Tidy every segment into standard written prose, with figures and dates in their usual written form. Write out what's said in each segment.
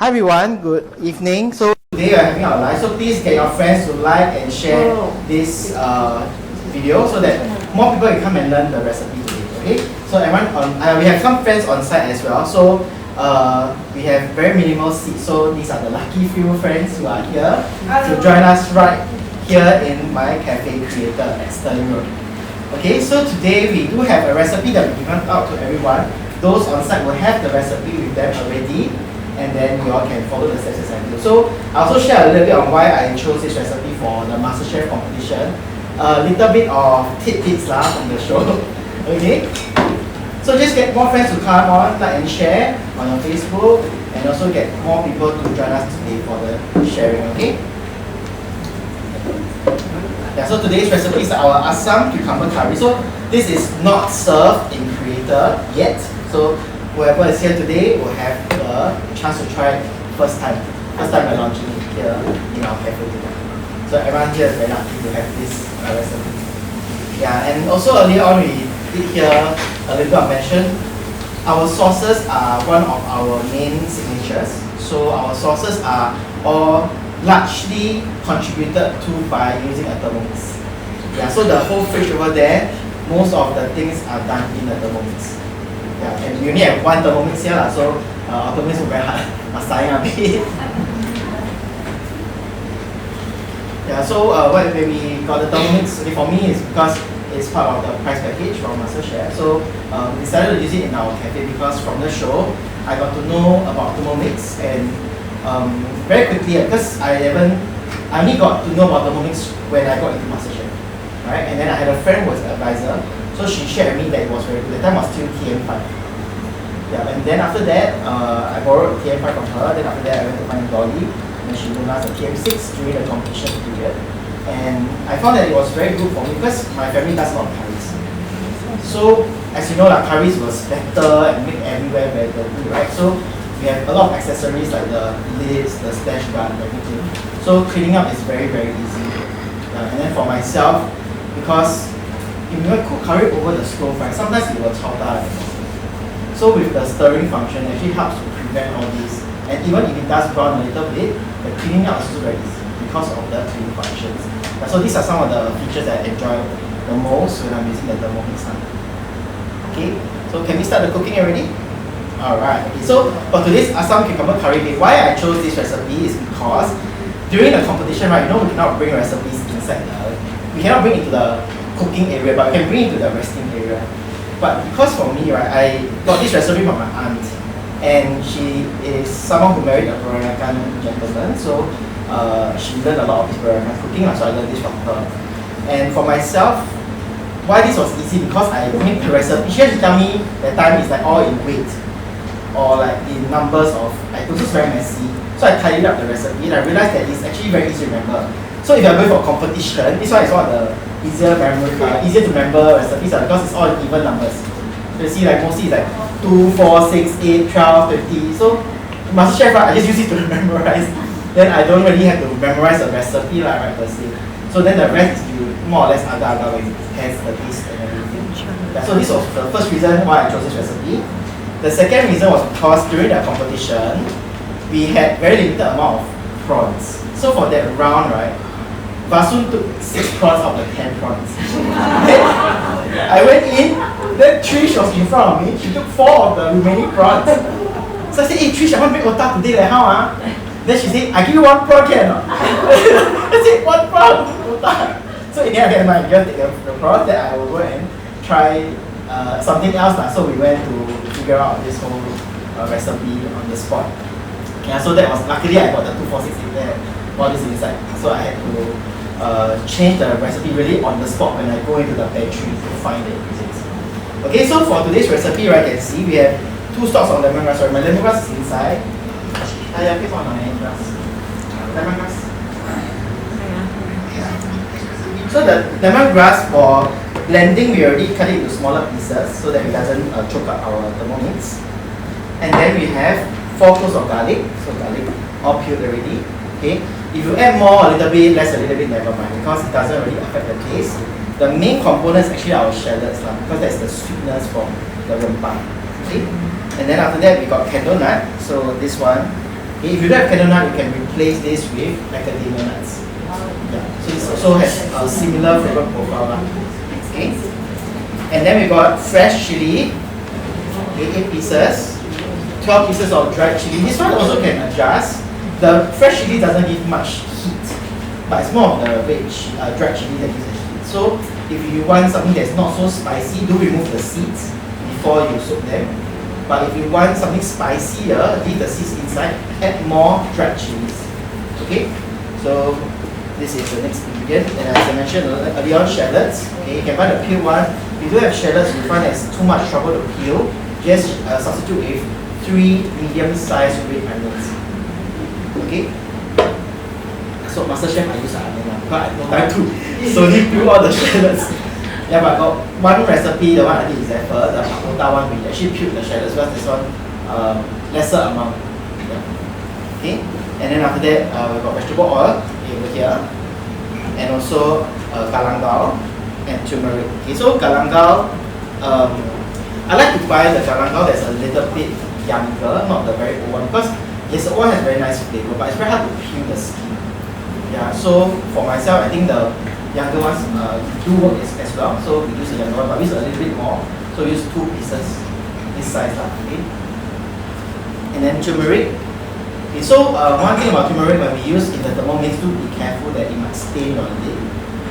Hi everyone, good evening. So today we are having our live, so please get your friends to like and share this video so that more people can come and learn the recipe today. Okay, so everyone we have some friends on site as well. So we have very minimal seats, so these are the lucky few friends who are here to join us right here in my cafe Creatr at Sterling Road. Okay, so today we do have a recipe that we given out to everyone. Those on site will have the recipe with them already, and then you all can follow the steps as I do. So I also share a little bit on why I chose this recipe for the MasterChef competition. A little bit of tidbits from the show. Okay, so just get more friends to come on, like and share on your Facebook, and also get more people to join us today for the sharing. Okay. Yeah, so today's recipe is our Assam Cucumber Curry. So this is not served in Creatr yet. So whoever is here today will have the chance to try it first time we're launching it here in our cafe today. So everyone here is very lucky to have this recipe. Yeah, and also earlier on we did hear a little bit of mention. Our sauces are one of our main signatures. So our sauces are all largely contributed to by using a Thermomix. Yeah, so the whole fridge over there, most of the things are done in the Thermomix. Yeah, and we only have one Thermomix here, so our Thermomix will be very hard. Must sign a bit. Yeah, so when we got the Thermomix, for me, it's because it's part of the prize package from MasterChef. So we decided to use it in our cafe because from the show, I got to know about Thermomix and very quickly, because I only got to know about Thermomix when I got into MasterChef, right? And then I had a friend who was an advisor, so she shared with me that it was very good. The time was still TM5. Yeah, and then after that, I borrowed TM5 from her. Then after that, I went to find Dolly, and she loaned us a TM6 during the competition period. And I found that it was very good for me because my family does a lot of curries. So as you know, curries will splatter and make everywhere very dirty, right? So we have a lot of accessories like the lids, the splash guard, and everything. So cleaning up is very, very easy. And then for myself, because if you cook curry over the stove, right, sometimes it will chao da. So with the stirring function, it actually helps to prevent all this. And even if it does brown a little bit, the cleaning up is also very easy because of the cleaning functions. So these are some of the features that I enjoy the most when I'm using the Thermomix. Okay, so can we start the cooking already? Alright, okay, so for today's Assam Cucumber Curry, why I chose this recipe is because during the competition, right, we cannot bring recipes inside we cannot bring it to the cooking area, but we can bring it to the resting area. But because for me, right, I got this recipe from my aunt, and she is someone who married a Peranakan gentleman, so she learned a lot of this Peranakan cooking, so I learned this from her. And for myself, why this was easy, because I made the recipe. She had to tell me that time is like all in weight, or like in numbers of, it was just very messy. So I tidied up the recipe and I realized that it's actually very easy to remember. So if you're going for a competition, this one is one of the easier to remember recipes because it's all in even numbers. So you see, like mostly it's like 2, 4, 6, 8, 12, 20. So MasterChef, right, I just use it to memorize. Then I don't really have to memorize a recipe right per se. So then the rest is you more or less agar-agar with hands, the taste and everything. Yeah, so this was the first reason why I chose this recipe. The second reason was because during the competition, we had very limited amount of prawns. So for that round, right, Vasun took 6 prawns out of the 10 prawns. I went in, then Trish was in front of me, she took 4 of the remaining prawns. So I said, hey Trish, I want to make otak today, like how? Then she said, I give you 1 prawn, can or not? I said, 1 prawn, otak. So in the end, I just take the prawns, then I will go and try something else. So we went to figure out this whole recipe on the spot. Yeah, so that was, luckily I got the 2468 there, all this inside. So I had to change the recipe really on the spot when I go into the pantry to find the ingredients. Okay, so for today's recipe, right, you can see we have 2 stalks of lemongrass. Sorry, my lemongrass is inside. Lemongrass. So the lemongrass for blending, we already cut it into smaller pieces so that it doesn't choke up our Thermomix. And then we have 4 cloves of garlic, so garlic all peeled already. Okay, if you add more, a little bit, less, a little bit, never mind, because it doesn't really affect the taste. The main component is actually our shallots, because that's the sweetness from the rempah. Okay, and then after that we got candle nut. So this one Okay, if you don't have candle nut, you can replace this with macadamia nuts. Yeah. So this also has a similar flavor profile. Okay. And then we got fresh chili, okay, 8 pieces, 12 pieces of dried chili. This one also can adjust. The fresh chili doesn't give much heat, but it's more of the dried chili that gives the heat. So if you want something that's not so spicy, do remove the seeds before you soak them. But if you want something spicier, leave the seeds inside, add more dried chilies. Okay? So this is the next ingredient. And as I mentioned earlier, shallots. Okay, you can buy the peeled one. If you don't have shallots, you find it's too much trouble to peel, just substitute with 3 medium-sized red onions. Okay? So MasterChef, I use an onion because I have no time to slowly peel all the shallots. Yeah, but got one recipe, the one I did is the Pakota one, we actually peeled the shallots, because this one lesser amount. Yeah. Okay? And then after that, we got vegetable oil over here, and also galangal and turmeric. Okay, so galangal, I like to buy the galangal that's a little bit younger, not the very old one, because yes, the old one has very nice flavor, but it's very hard to peel the skin. Yeah, so for myself, I think the younger ones do work as well. So we use the younger one, but we use a little bit more. So we use 2 pieces, this size. Okay. And then turmeric. Okay, so one thing about turmeric, when we use in the Thermomix, do be careful that it might stain your lid.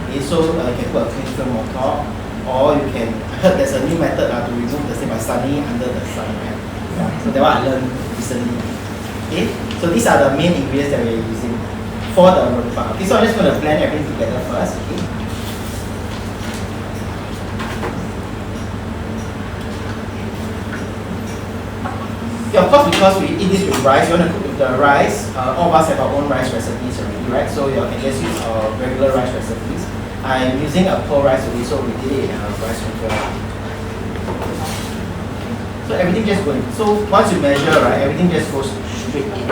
Okay, so you can put a clean film on top, or you can, I heard there's a new method to remove the stain by sunning under the sun. Right? Yeah, so that one I learned recently. Okay, so these are the main ingredients that we're using for the rempah. Okay, so I'm just going to blend everything together first. Okay. Yeah, of course, because we eat this with rice, you want to cook with the rice. All of us have our own rice recipes already, right? So you can just use our regular rice recipes. I'm using a pearl rice already, so we did it in a rice cooker. So everything just goes. So once you measure, right, everything just goes straight in.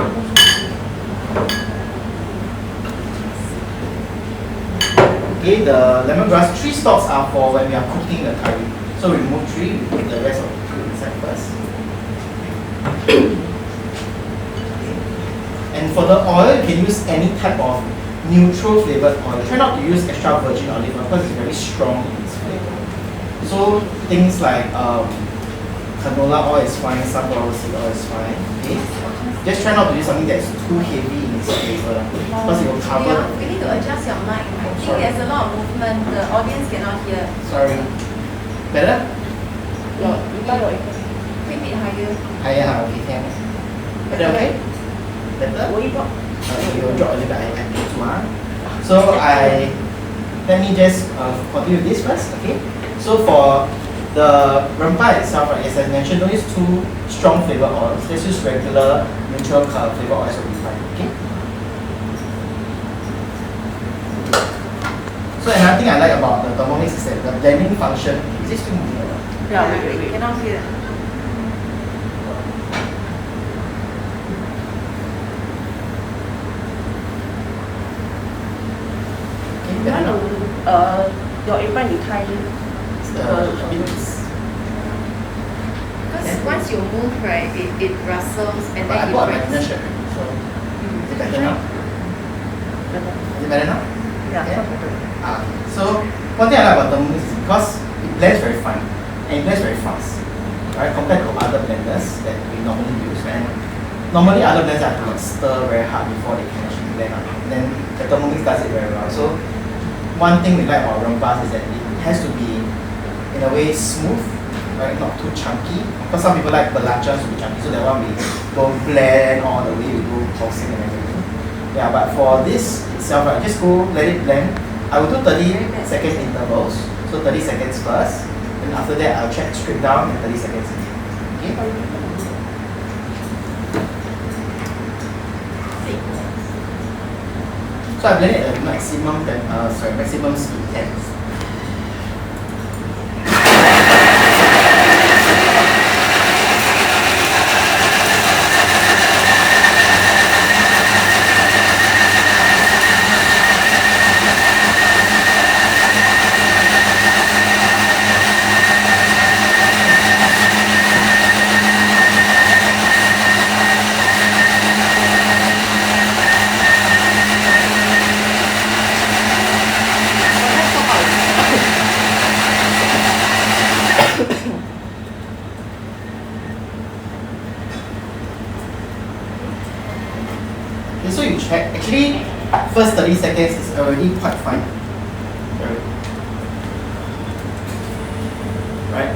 Okay, the lemongrass, 3 stalks are for when we are cooking the curry. So remove 3, we put the rest of the food inside first. And for the oil, you can use any type of neutral flavored oil. Try not to use extra virgin olive oil because it's very strong in its flavor. So things like canola oil is fine, sunflower seed oil is fine. Okay? Just try not to use something that's too heavy in its flavor because it will cover. Yeah, we need to adjust your mic. I think there's a lot of movement. The audience cannot hear. Sorry. Better? A bit higher. Higher, okay, thanks. Better, okay? Better? Will you drop? You will drop a little bit, I need to. So let me just continue with this first, okay? So for the rempah itself, right, as I mentioned, don't use too strong flavor oils. Let's use regular neutral flavor oils will be fine, okay? So another thing I like about the Thermomix is that the blending function, is this still moving around? Yeah, we cannot hear. Your apron you tie Because once you move, right, it rustles and But then I it bought my breaks. shirt, so is it better now? Is it better now? Yeah. So one thing I like about Thermomix is because it blends very fine and it blends very fast, right? Compared to other blenders that we normally use. And normally other blenders have to stir very hard before they can actually blend out. And then the Thermomix does it very well. So one thing we like about rempah is that it has to be in a way smooth, right? Not too chunky. Because some people like belacan to be chunky, so that one we don't blend all the way, we go pulsing and everything. Yeah, but for this itself, right, just go let it blend. I will do 30-second intervals. So 30 seconds first. And after that, I'll check straight down and 30 seconds again. Okay? So I blend it at maximum speed 10. Okay, so you check. Actually, first 30 seconds is already quite fine. Right?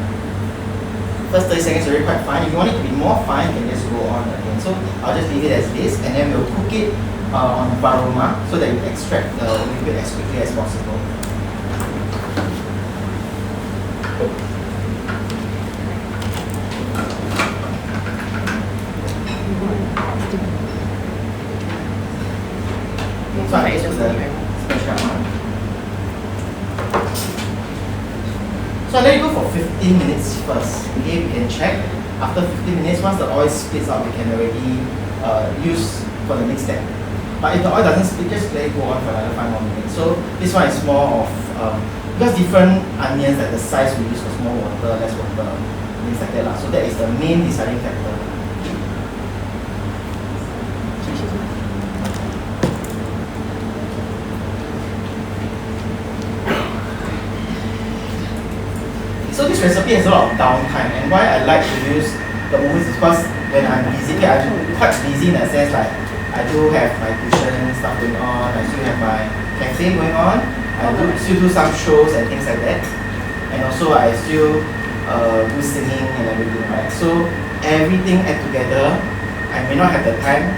First 30 seconds is already quite fine. If you want it to be more fine, you can just go on again. So I'll just leave it as this, and then we'll cook it on varoma so that you extract the liquid as quickly as possible. So I just put the special amount. So I let it go for 15 minutes first. Okay, we can check. After 15 minutes, once the oil splits out, we can already use for the next step. But if the oil doesn't split, just let it go on for another 5 more minutes. So this one is more of, because different onions, like the size we use, was more water, less water, things like that. So that is the main deciding factor. So this recipe has a lot of downtime, and why I like to use the ovens is because when I'm busy, I'm quite busy in a sense, like I do have my tuition stuff going on, I still have my cafe going on, I still do some shows and things like that, and also I still do singing and everything, right? So everything add together, I may not have the time.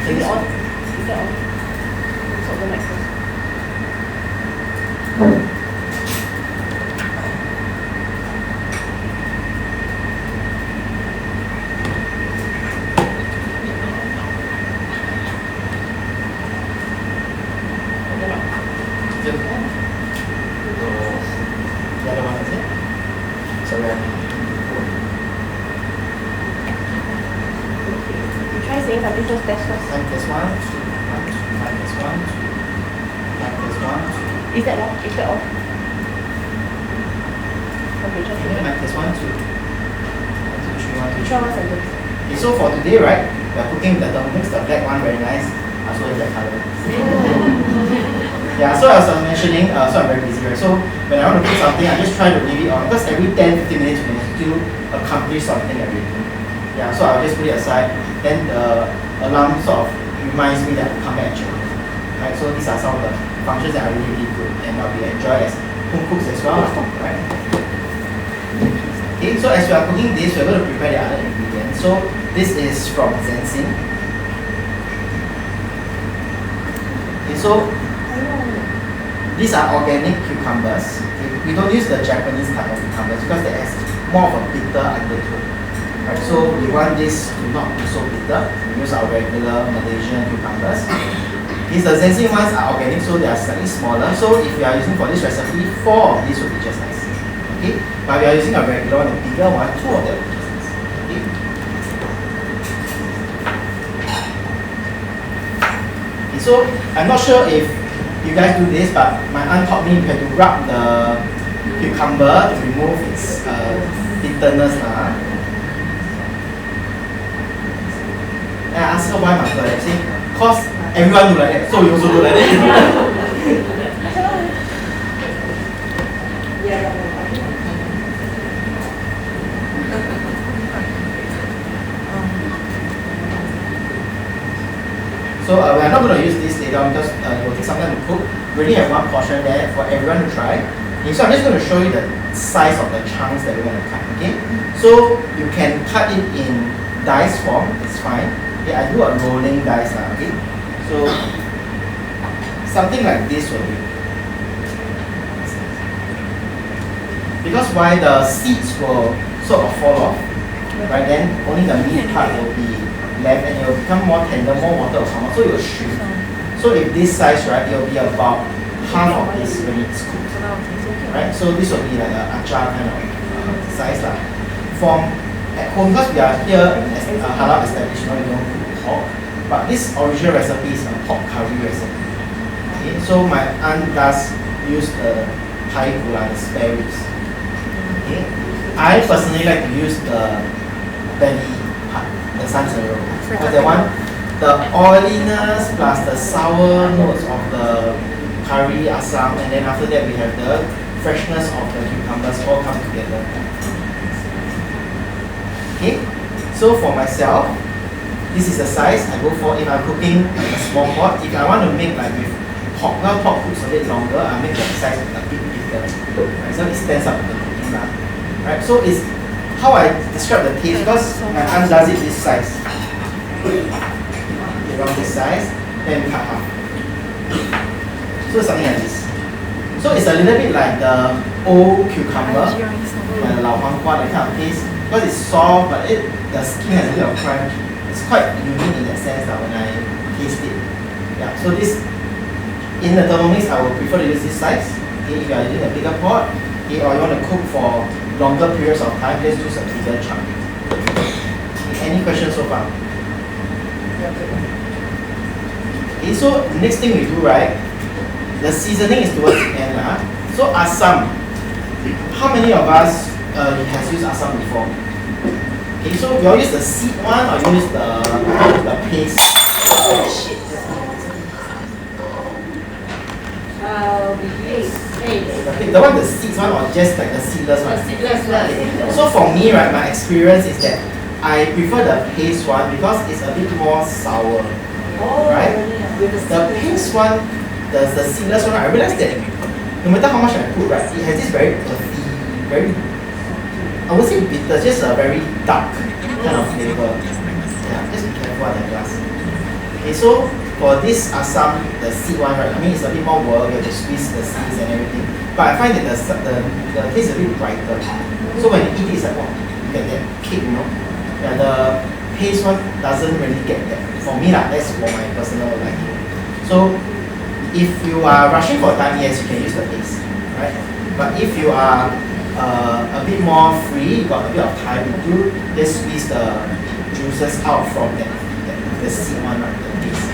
Is it on? Is that on? The microphone. The other one is it? So we have. You try saying something first, test first. Test 1, 2, 1, 2, 5, test 1, 2. Is that all? Is that all? Okay, just mic test 1, 2. 1, 2, 3, 1, 2, 3. Try one sentence. Okay, so for today, right, we are cooking the Thermomix, the black one, very nice. Also the black color. Yeah, so as I was mentioning, so I'm very busy, right? So when I want to cook something, I just try to leave it on because every 10-15 minutes we can still accomplish something everything. Yeah, so I'll just put it aside. Then the alarm sort of reminds me that I'll come back actually. Right, so these are some of the functions that are really, really good and I'll be enjoyed as home cooks as well. Right? Okay, so as we are cooking this, we're going to prepare the other ingredients. So this is from Zensing. Okay, so these are organic cucumbers. Okay, we don't use the Japanese type of cucumbers because that has more of a bitter undertone. Right, so we want this to not be so bitter. We use our regular Malaysian cucumbers. These the Zensing ones are organic, so they are slightly smaller. So if you are using for this recipe, 4 of these will be just nice. Okay, but we are using a regular one, a bigger one, 2 of them will be just nice. Okay. Okay, so I'm not sure if you guys do this, but my aunt taught me you have to rub the cucumber to remove its bitterness. And I asked her why must do that. She said, cause everyone do like that, so you also do like that. So we are not going to use this later on because it will take some time to cook. We already have one portion there for everyone to try. Okay, so I'm just going to show you the size of the chunks that we want to cut. Okay, so you can cut it in dice form. It's fine. Okay, I do a rolling dice now. Okay, so something like this will be. Because why the seeds will sort of fall off, right? Then only the meat part will be left and it will become more tender, more water will come out, so it will shrink. So if this size, right, it will be about half of this when it's cooked. Right? So this will be like an achar kind of size. From at home, because we are here as a halal establishment, we don't cook pork, but this original recipe is a pork curry recipe. Okay? So my aunt does use the thai gula, the spare ribs. Okay? I personally like to use the belly part, the sanzero. Because that one, the oiliness plus the sour notes of the curry, Assam, and then after that we have the freshness of the cucumbers all come together. Okay, so for myself, this is the size I go for if I'm cooking like a small pot. If I want to make like with pork, well, pork cooks a bit longer, I make the size a bit bigger. Right? So it stands up to the cooking lah. Right? So it's how I describe the taste because my aunt does it this size. Around this size, then we cut half. So it's something like this. So it's a little bit like the old cucumber, like the lao huang guan, that kind of taste. Because it's soft, but the skin has a bit of crunch. It's quite unique in that sense that when I taste it. Yeah. So this in the Thermomix, I would prefer to use this size. Okay, if you are using a bigger pot, okay, or you want to cook for longer periods of time, just use a bigger chunk. Okay, any questions so far? Okay, so next thing we do, right? The seasoning is towards the end. So Assam, how many of us has used Assam before? Okay, so you all use the seed one or you use the paste? The one the seeds one or just like the seedless one? The seedless. So for me, right, my experience is that I prefer the paste one because it's a bit more sour. Right? The paste one, the seedless one, I realized that no matter how much I put, right, it has this very earthy, very, I would say bitter, just a very dark kind of flavor. Yeah, just be careful on the glass. Okay, so for this Assam, the seed one, right, I mean it's a bit more work, you have to squeeze the seeds and everything. But I find that the taste is a bit brighter. So when you eat it, it's like, oh, you get that kick, you know? Yeah, the paste one doesn't really get that. For me, that's for my personal liking. So if you are rushing for time, yes, you can use the paste, right? But if you are a bit more free, you got a bit of time, you just squeeze the juices out from the seed one, right? The paste.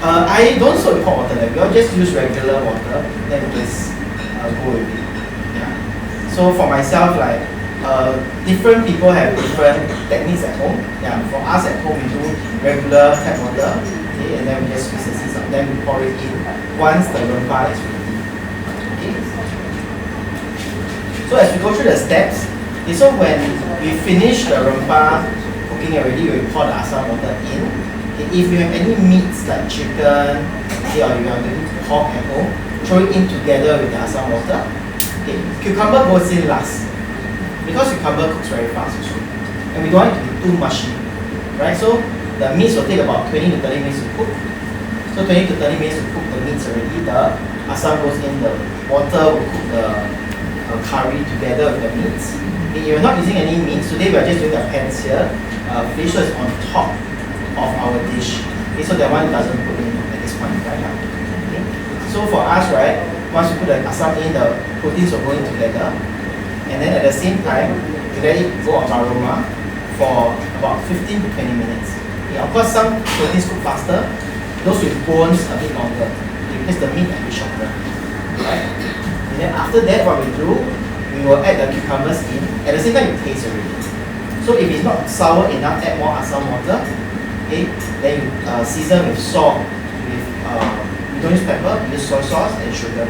I don't soak with hot water, like you just use regular water, then just go with it. Yeah. So for myself, like different people have different techniques at home. Yeah. For us at home, we do regular tap water, okay, and then we just squeeze the seeds out. Then we pour it in once the rempah is ready. Okay. So as we go through the steps, okay, so when we finish the rempah cooking already, we pour the Assam water in. Okay, if you have any meats like chicken, okay, or you are doing pork at home, throw it in together with the Assam water. Okay, cucumber goes in last because cucumber cooks very fast also, and we don't want it to be too mushy, right? So the meats will take about 20 to 30 minutes to cook. So 20 to 30 minutes to cook the meats already. The Assam goes in, the water will cook the curry together with the meats. Okay, you're not using any meats. Today we are just doing the pans here. Fish is on top of our dish. Okay, so that one doesn't put in at this point right now. Okay. So for us, right, once we put the Assam in, the proteins will go in together. And then at the same time, we let it go of aroma for about 15 to 20 minutes. Okay, of course, some proteins cook faster. Those with bones a bit longer. Okay, because the meat a bit shorter. Right? And then after that, what we do, we will add the cucumbers in. At the same time, you taste already. So if it's not sour enough, add more Assam water. Okay, then you season with salt, with you don't use pepper, you use soy sauce and sugar.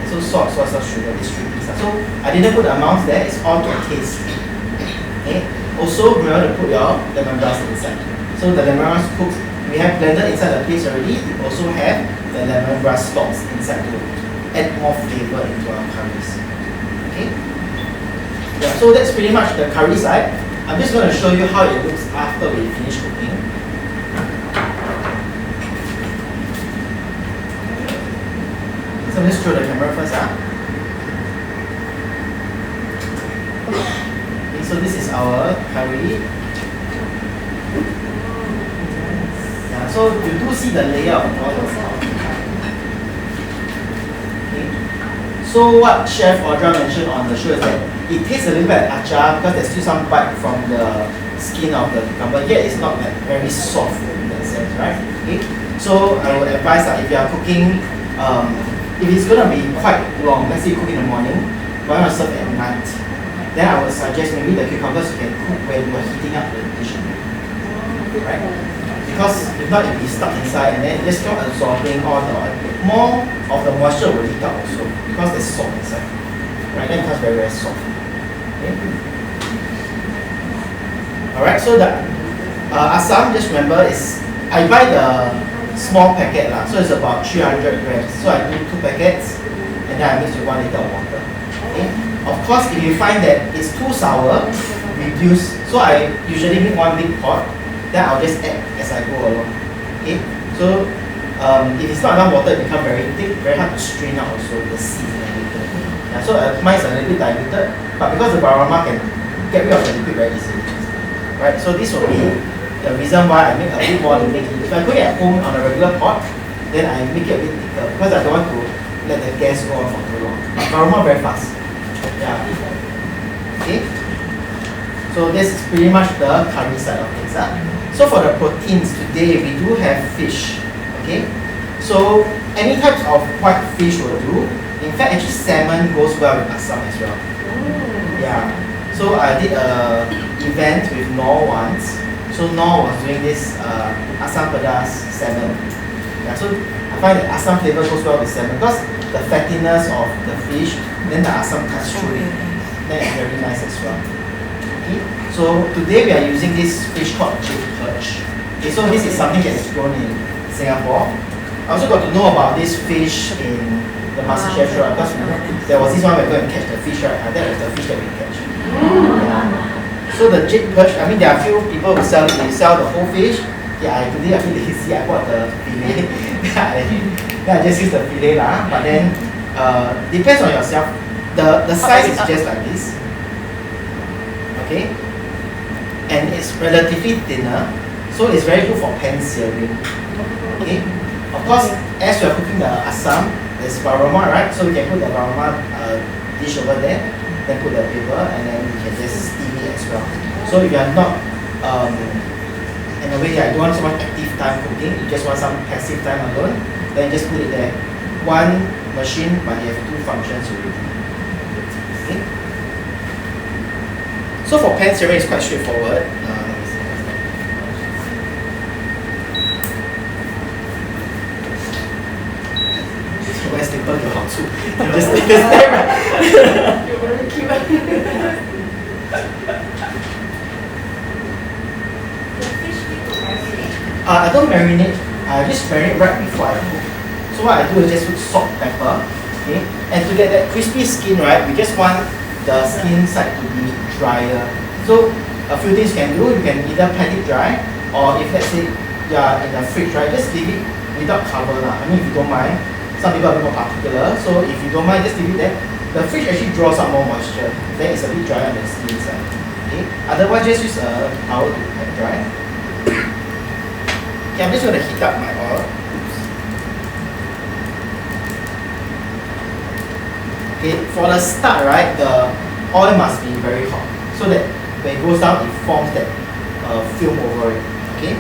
So salt, soy sauce, sugar, these three things. So I didn't put the amounts there, it's all to taste. Okay. Also remember to put your lemongrass inside. So the lemongrass cooks, we have blended inside the paste already, we also have the lemongrass stalks inside to add more flavor into our curries. Okay? Yeah, so that's pretty much the curry side. I'm just going to show you how it looks after we finish cooking. So let's show the camera first. Okay, so this is our curry. Yeah, so you do see the layer of oil. Okay. So what Chef Audra mentioned on the show is that it tastes a little bit like achar because there's still some bite from the skin of the cucumber, yet it's not like very soft in that sense, right? Okay. So I would advise that if you are cooking, if it's gonna be quite long, let's say you cook in the morning, but you want to serve at night, then I would suggest maybe the cucumbers you can cook when you are heating up the dish, right? Because if not, it'll be stuck inside and then it just keep absorbing all the oil. More of the moisture will leak out also because there's salt inside, right? Then it becomes very, very soft. Okay. Alright, so the Assam, just remember, is I buy the small packet lah, so it's about 300 grams. So I do 2 packets and then I mix with 1 liter of water. Okay? Of course, if you find that it's too sour, reduce. So I usually make 1 big pot, then I'll just add as I go along. Okay? So if it's not enough water, it becomes very thick, very hard to strain out also the seeds and everything. Yeah, so mine is a little bit diluted, but because the aroma can get rid of the liquid very easily. Right? So this will be the reason why I make a bit more liquid. If I cook it at home on a regular pot, then I make it a bit thicker because I don't want to let the gas go on for too long. But aroma very fast. Yeah. Okay. So this is pretty much the curry side of things. So for the proteins today, we do have fish. Okay. So any types of white fish will do. In fact, actually salmon goes well with Assam as well. Yeah. So I did a event with Nor once. So Nor was doing this Assam pedas salmon. Yeah. So I find that Assam flavor goes well with salmon because the fattiness of the fish, then the Assam cuts through it. Then it's very nice as well. Okay. So today we are using this fish called jade perch. Okay. So this is something that is grown in Singapore. I also got to know about this fish in the MasterChef show because there was this one where we go and catch the fish, right? And that was the fish that we catch. Yeah. So the jade perch, I mean there are a few people who sell it, they sell the whole fish. Yeah, today I feel lazy, I bought the fillet. Then I just use the fillet lah. But then depends on yourself. The size is just like this. Okay? And it's relatively thinner. So it's very good for pan searing. Okay? Of course, as you're cooking the Assam, there's aroma, right? So we can put the aroma dish over there, then put the paper, and then we can just steam it as well. So if you are not, in a way, I don't want so much active time cooking, you just want some passive time alone, then just put it there. One machine, but you have 2 functions already. Okay? So for pan searing, it's quite straightforward. Wear slipper 有好处 you just take a step, right? You already keep it. The fish need to marinate. I don't marinate. I just marinate right before I cook. So what I do is just put salt, pepper, okay? And to get that crispy skin, right, we just want the skin side to be drier. So a few things you can do. You can either pat it dry, or if let's say you are in the fridge, right, just leave it without cover lah. I mean, if you don't mind. Some people are a bit more particular, so if you don't mind, just leave it there. The fridge actually draws out more moisture, then it's a bit dry on the skin side. Okay? Otherwise, just use a towel to pat dry. Okay, I'm just going to heat up my oil. Okay, for the start, right, the oil must be very hot, so that when it goes down, it forms that film over it. Okay?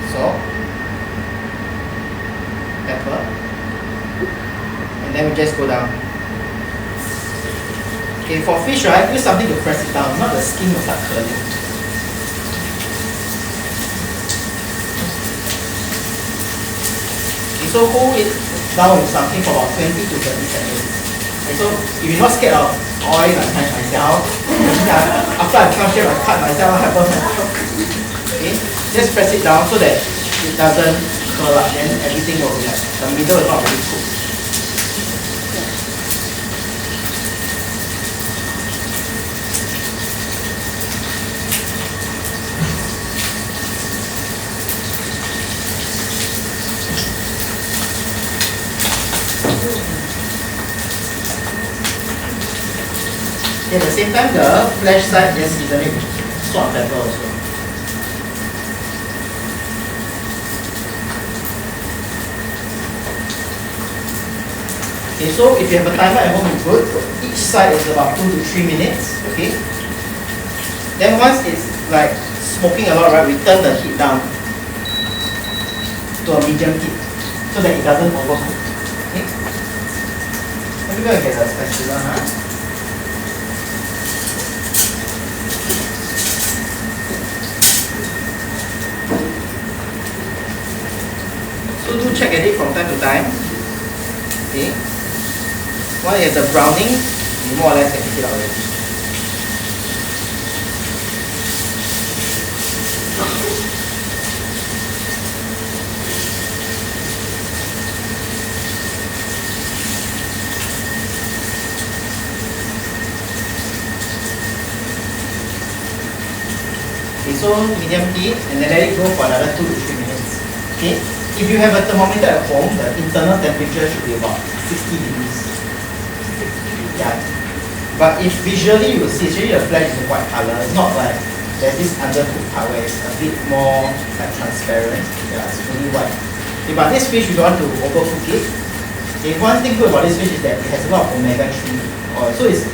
Salt, pepper, and then we just go down. Okay, for fish, right, use something to press it down, not the skin will start curling. Okay, so hold it down with something for about 20 to 30 seconds. Okay, so if you're not scared of oil, like myself, after I become chef, I cut myself, I have a okay. Just press it down so that it doesn't curl up, then everything will be like, the middle is not really cooked. Okay, at the same time, the flesh side, just season it with salt and pepper also. Okay, so if you have a timer at home, it's good. Each side is about 2 to 3 minutes. Okay. Then once it's like smoking a lot, right, we turn the heat down to a medium heat so that it doesn't overcook. Okay. Let me go and get a spatula. So do check at it from time to time. Okay. Once it has a browning we more or less can take it out already. Okay, so medium heat and then let it go for another 2 to 3 minutes. Okay, if you have a thermometer at home, the internal temperature should be about 60 degrees. Yeah, but if visually you will see, actually the flesh is a white color. It's not like there's this undercooked part where it's a bit more like transparent. Yeah, it's really white. Okay, but this fish you don't want to overcook it. Okay, one thing good about this fish is that it has a lot of omega-3 oil, so it's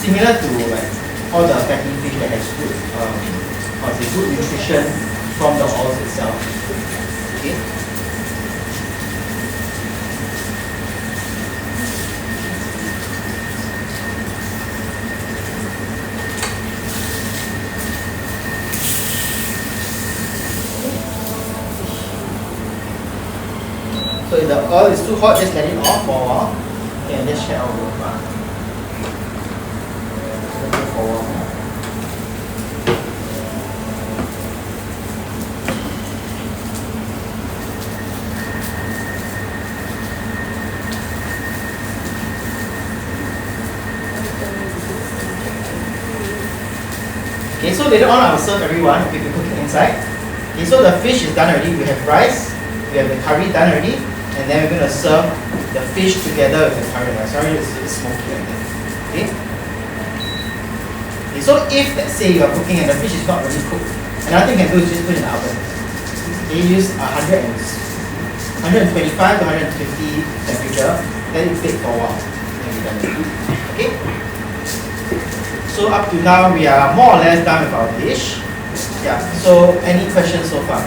similar to like all the fatty fish that has good good nutrition from the oils itself. Okay. So if the oil is too hot, just let it off for a while. Okay, and just share our work. For a while. Okay, so later on I will serve everyone. Okay, we're cooking inside. Okay, so the fish is done already. We have rice, we have the curry done already, and then we're going to serve the fish together with the curry rice. Sorry, it's smoky like that. Okay. Okay, so if let's say you are cooking and the fish is not really cooked, another thing you can do is just put it in the oven. Okay, use 125 to 150 temperature. Let it bake for a while. Then we're done. Okay. So up to now, we are more or less done with our dish. Yeah. So any questions so far?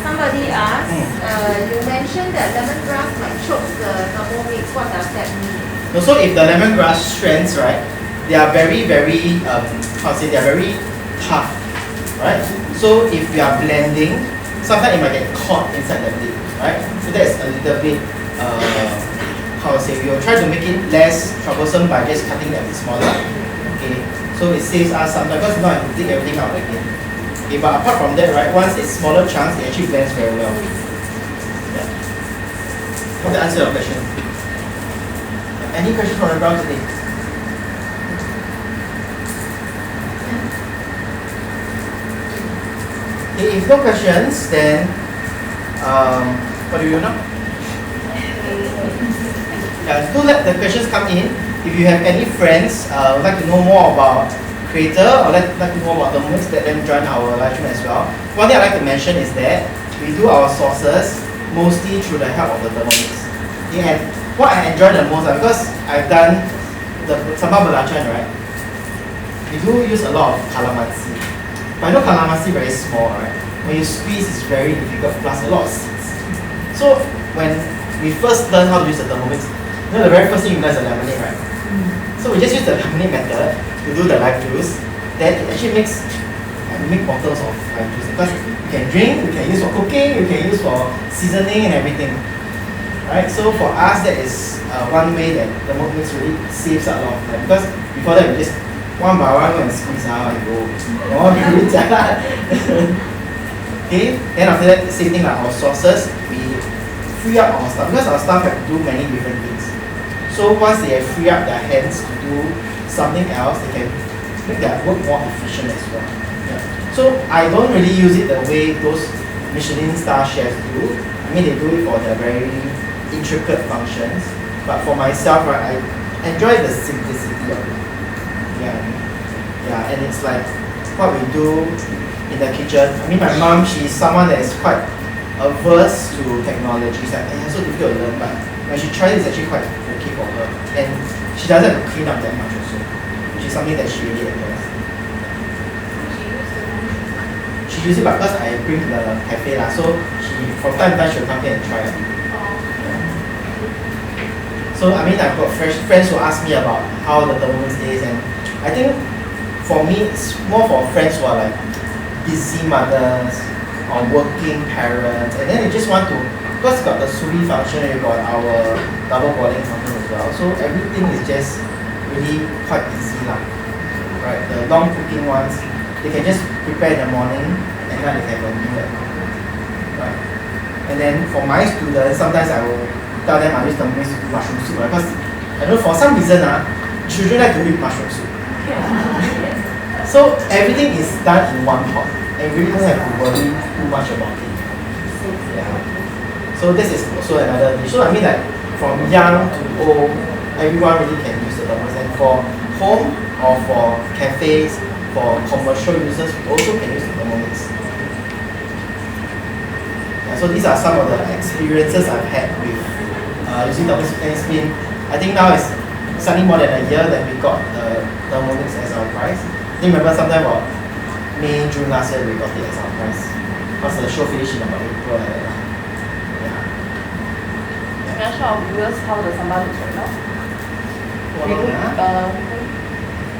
Somebody asked, you mentioned that lemongrass might choke the Thermomix. What does that mean? So if the lemongrass strands, right, they are very, very, they are very tough, right? So if you are blending, sometimes it might get caught inside the blade, right? So that's a little bit, we will try to make it less troublesome by just cutting it a bit smaller. Okay, so it saves us some time because now I have to dig everything out again. Okay, but apart from that, right, once it's smaller chunks, it actually blends very well. Yeah. Hope that answers your question. Any questions from the ground today? Okay, if no questions, then what do you know? Yeah, do let the questions come in. If you have any friends would like to know more about Creatr or like to know about Thermomix, let them join our live stream as well. One thing I'd like to mention is that we do our sauces mostly through the help of the Thermomix. And what I enjoy the most, because I've done the sambal belacan, right? We do use a lot of calamansi. But I know calamansi very small, right? When you squeeze, it's very difficult, plus a lot of seeds. So when we first learned how to use the Thermomix, you know, the very first thing you learn is the lemonade, right? So we just use the lemonade method to do the lime juice. Then it actually makes, we make bottles of lime juice because you can drink, you can use for cooking, you can use for seasoning and everything. Right? So for us, that is one way that the Thermomix really saves a lot of time, because before that we just one by one go and squeeze out and go. Okay, then after that, same thing like our sauces, we free up our staff because our staff have to do many different things. So once they have free up their hands to do something else, they can make their work more efficient as well. Yeah. So I don't really use it the way those Michelin star chefs do. I mean, they do it for the very intricate functions. But for myself, right, I enjoy the simplicity of it. Yeah. Yeah, and it's like what we do in the kitchen. I mean, my mom, she's someone that is quite averse to technology. She's like, it's so difficult to learn, but when she tries, it's actually quite okay for her. And she doesn't have to clean up that much also, which is something that she really enjoys. She uses it because I bring to the cafe lah, so she from time to time she'll come here and try it. Yeah. So I mean, I've got friends who ask me about how the Thermomix is, and I think for me it's more for friends who are like busy mothers or working parents, and then they just want to, because it's got the sous vide function and you've got our double boiling function. well. So everything is just really quite easy lah. Right? The long cooking ones, they can just prepare in the morning and then they have a meal at home. Right? And then for my students, sometimes I will tell them I use Thermomix to do mushroom soup, right? Because I know for some reason children like to eat mushroom soup. So everything is done in one pot and you really don't have to worry too much about it. Yeah. So this is also another dish. So I mean like from young to old, everyone really can use the Thermomix. And for home or for cafes, for commercial users, we also can use the Thermomix. Yeah, so these are some of the experiences I've had with using Thermomix. And it's been, I think now it's slightly more than a year that we got the Thermomix as our price. I think remember sometime about May, June last year we got it as our price. Because the show finished in about April. Can I show our viewers how the sambal looks right now?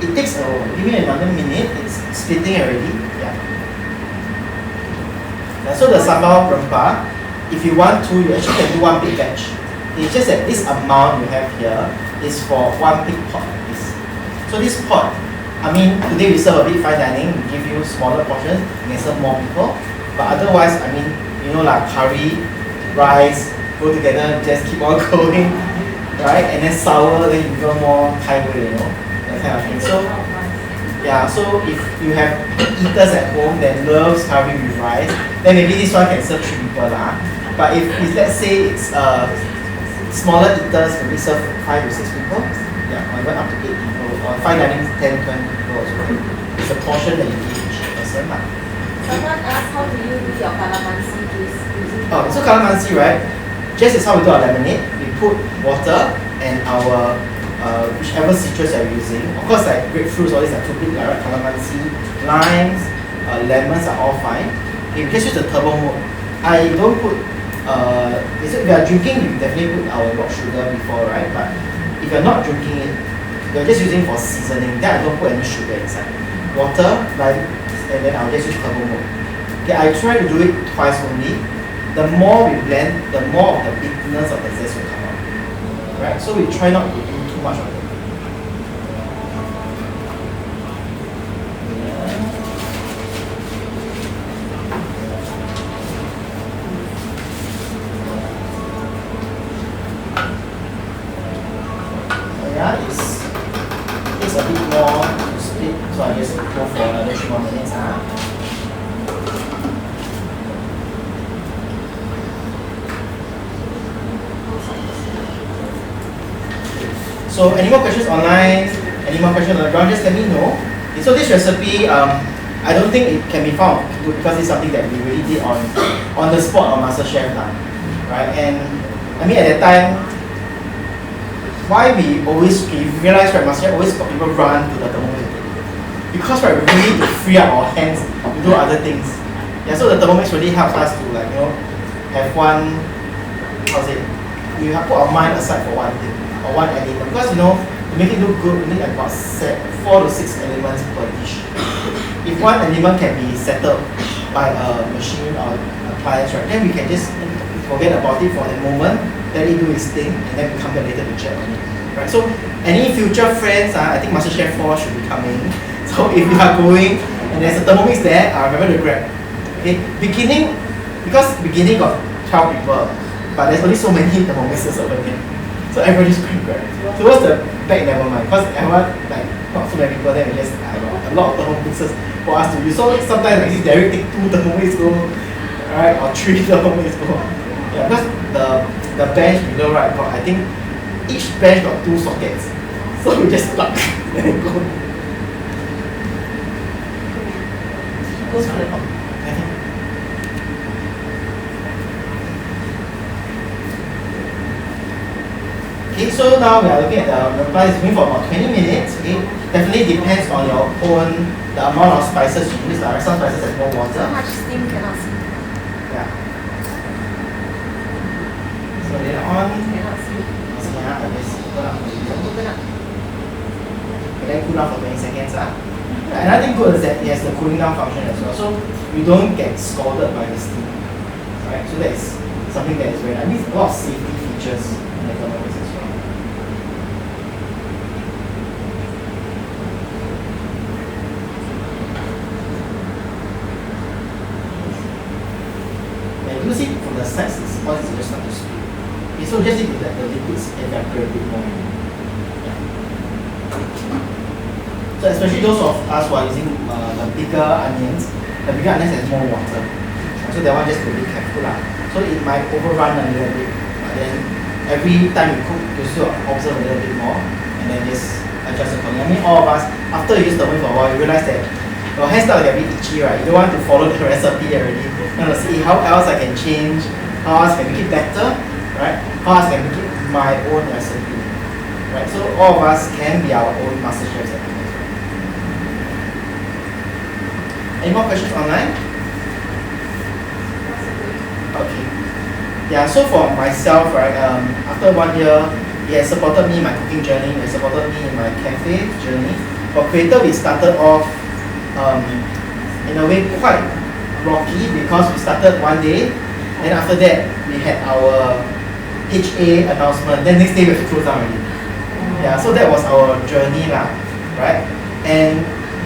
It takes give me another minute. It's splitting already. Yeah. So the sambal rempah, if you want to, you actually can do one big batch. It's just that this amount you have here is for one big pot like this. So this pot, I mean, today we serve a bit fine dining, we give you smaller portions, you can serve more people. But otherwise, I mean, you know, like curry, rice, go together, just keep on going, right? And then sour, then you go more Thai way, you know, that kind of thing. So, yeah, so if you have eaters at home that loves curry with rice, then maybe this one can serve 3 people lah. But if let's say it's smaller eaters, maybe serve 5 to 6 people, yeah, or even up to 8 people, or fine dining 10, 20 people also. It's a portion that you give each person lah. Someone asked how do you do your calamansi juice using so calamansi, right? Just as how we do our lemonade, we put water and our whichever citrus you're using. Of course, like grapefruits, all these are too big, right? Calamansi, limes, lemons are all fine. Okay, we just use the turbo mode. I don't put. If you are drinking, you definitely put our rock sugar before, right? But if you're not drinking it, you're just using for seasoning. Then I don't put any sugar inside. Water, lime, and then I'll just use turbo mode. Okay, I try to do it twice only. The more we blend, the more of the bitterness of the zest will come out. Right? So we try not to do too much of it. So yeah, it's a bit more to split, so I just go for another 3 more minutes. So any more questions online, any more questions on the ground, just let me know. Okay, so this recipe, I don't think it can be found because it's something that we really did on the spot on MasterChef now, right? And I mean at that time, why we always, if you realize, right, MasterChef always got people run to the Thermomix. Because right, we really need to free up our hands to do other things. Yeah, so the Thermomix really helps us to like, you know, have one, how's it, we have put our mind aside for one thing. Or one element, because you know, to make it look good, we need about 4 to 6 elements per dish. If one element can be settled by a machine or appliance, right, then we can just forget about it for the moment, let it do its thing, and then we come back later to check on it. Right? So any future friends, I think MasterChef 4 should be coming. So if you are going and there's a Thermomix there, remember to grab. Okay, because beginning got 12 people, but there's only so many Thermomixes over here. So everybody just grab. So what's the back, never mind. Because everyone, like, not so many people, then we just a lot of Thermomixes for us to use. So sometimes like this, Derek take 2 Thermomix go, right, or 3 Thermomix go. Yeah, because the bench below, right, got, I think each bench got 2 sockets. So we just plug and then go. Goes for the top. Okay, so now we are looking at the reply is going for about 20 minutes. Okay, definitely depends on your own, the amount of spices you use. Some spices have more water. So much steam cannot see. Yeah. So later on, Cannot see. I just open up for you. Open up. And then cool down for 20 seconds. Another thing good is that it has the cooling down function as well. So you don't get scalded by the steam. Right? So that is something that is very nice. I mean, a lot of safety features in the Thermomix as well. let the liquids evaporate a bit more. Yeah. So especially those of us who are using the bigger onions has more water. So that one just to be careful lah. So it might overrun a little bit, but then every time you cook, you still observe a little bit more, and then just adjust accordingly. I mean, all of us, after you use the Thermomix for a while, you realize that your hands start to get a bit itchy, right? You don't want to follow the recipe already. You want to see how else I can change, how else I can make it better, right? How else I can make it my own recipe, right? So all of us can be our own master chefs. Any more questions online? Okay. Yeah, so for myself, right, after 1 year, it has supported me in my cooking journey, it has supported me in my cafe journey. For Creatr, we started off in a way quite rocky because we started one day, and after that we had our HA announcement, then next day we have to close down already. Yeah, so that was our journey lah, right? And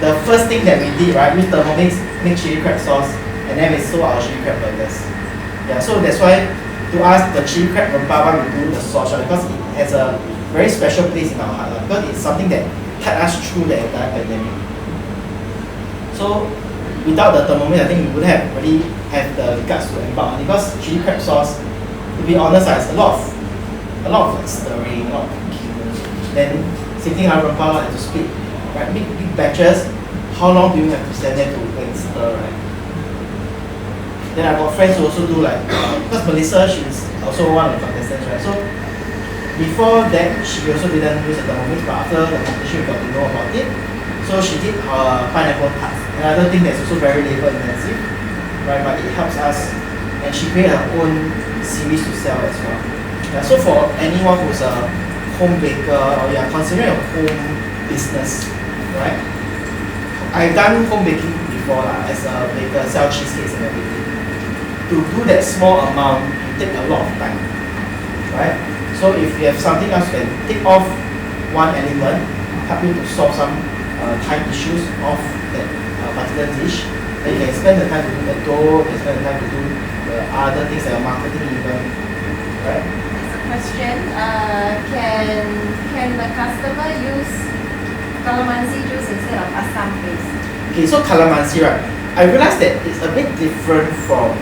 the first thing that we did, right, with Thermomix, make chili crab sauce, and then we sold our chili crab burgers. Yeah, so that's why to us the chili crab rempah, we do the sauce, right, because it has a very special place in our heart, because it's something that had us through the entire pandemic. So without the Thermomix, I think we wouldn't have really have the guts to embark on it, because chili crab sauce, to be honest, it's a lot of like stirring, a lot of cooking. Then same thing like rempah, like to split, right? Big batches. How long do you have to stand there to go and stir, right? Then I got friends who also do like, because Melissa, she's also one of the contestants, right? So before that, she also didn't use the Thermomix, but after the competition, we got to know about it. So she did her pineapple tarts. Another thing that's also very labor intensive, right? But it helps us, and she created her own series to sell as well. Yeah, so for anyone who's a home baker or you're considering a home business, right? I've done home baking before as a baker, sell cheesecakes and everything. To do that small amount, it take a lot of time, right? So if you have something else you can take off one element, help you to solve some time issues of that particular dish, then you can spend the time to do the dough, you can spend the time to do the other things like marketing even, right? Question, can the customer use calamansi juice instead of Assam paste? Okay, so calamansi, right? I realized that it's a bit different from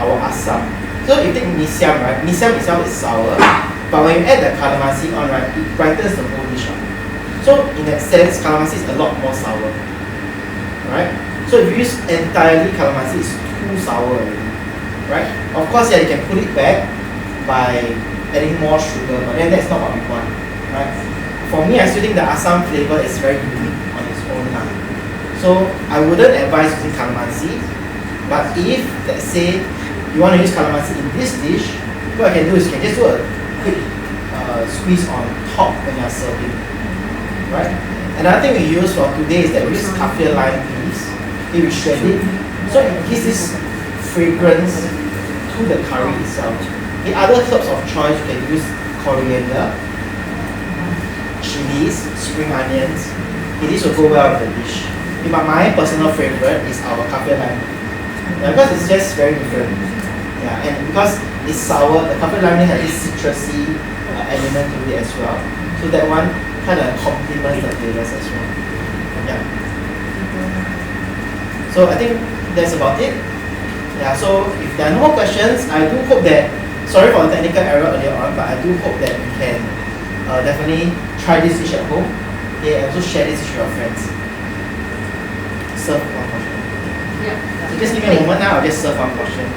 our Assam. So you take mee siam, right? Mee siam itself is sour, but when you add the calamansi on, right, it brightens the whole dish up. So in that sense, calamansi is a lot more sour, right? So if you use entirely calamansi, it's too sour already, right? Of course, yeah, you can put it back by adding more sugar, but then that's not what we want, right? For me, I still think the Assam flavor is very unique on its own now. So I wouldn't advise using calamansi, but if, let's say, you want to use calamansi in this dish, what I can do is you can just do a quick squeeze on top when you're serving, right? Another thing we use for today is that we use kaffir lime leaves. Okay, we shred it, so it gives this fragrance to the curry itself. The other herbs of choice, you can use coriander, chilies, spring onions. Okay, this will go well with the dish. Okay, but my personal favorite is our kaffir lime. Yeah, because it's just very different. Yeah, and because it's sour, the kaffir lime has this citrusy element to it as well. So that one kind of complements the flavors as well. Yeah. So I think that's about it. Yeah, so if there are no more questions, I do hope that, sorry for the technical error earlier on, but I do hope that you can definitely try this dish at home. Okay, and also share this dish with your friends. Serve one portion. Yeah. So just give me a moment now, I'll just serve one portion.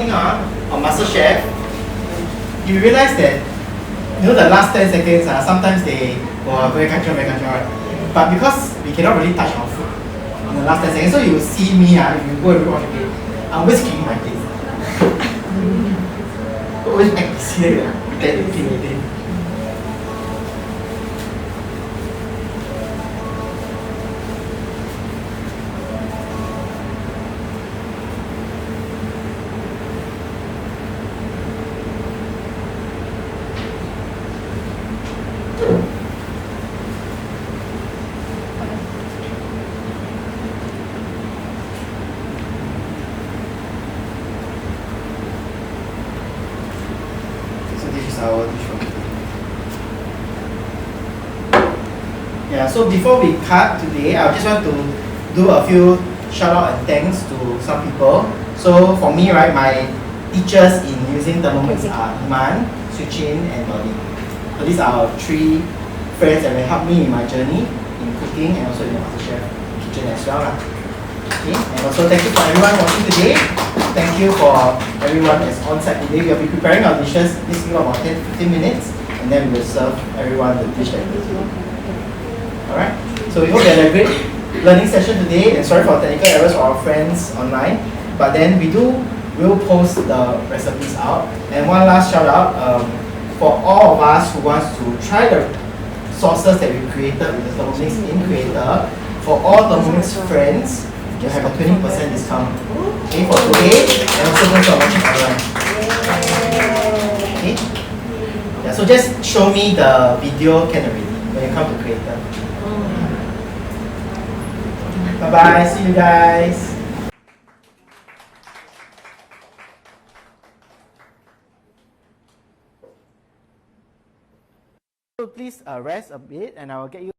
thing on MasterChef, you realize that the last 10 seconds sometimes they very kanchiong, right? But because we cannot really touch our food in the last 10 seconds, so you will see me if you go and watch again, I'm always cleaning my place. Always act busy pretend to clean everything. Our dish from today. Yeah, so before we cut today, I just want to do a few shout out and thanks to some people. So for me, right, my teachers in using Thermomix are Iman, Suchin, and Dolly. So these are our 3 friends that will help me in my journey in cooking and also in the MasterChef kitchen as well. Okay, and also thank you for everyone watching today. Thank you for everyone that's on site today. We'll be preparing our dishes. This will about 10 to 15 minutes, and then we will serve everyone the dish that we do. Alright, so we hope you had a great learning session today, and sorry for technical errors for our friends online. But then we'll post the recipes out. And one last shout out for all of us who wants to try the sauces that we created with the Thermomix in Creatr. For all Thermomix friends, you have a 20% discount. Okay, for today and also those who are watching online. Okay? Yeah, so just show me the video can already when you come to Creatr. Bye bye, see you guys. So please rest a bit and I will get you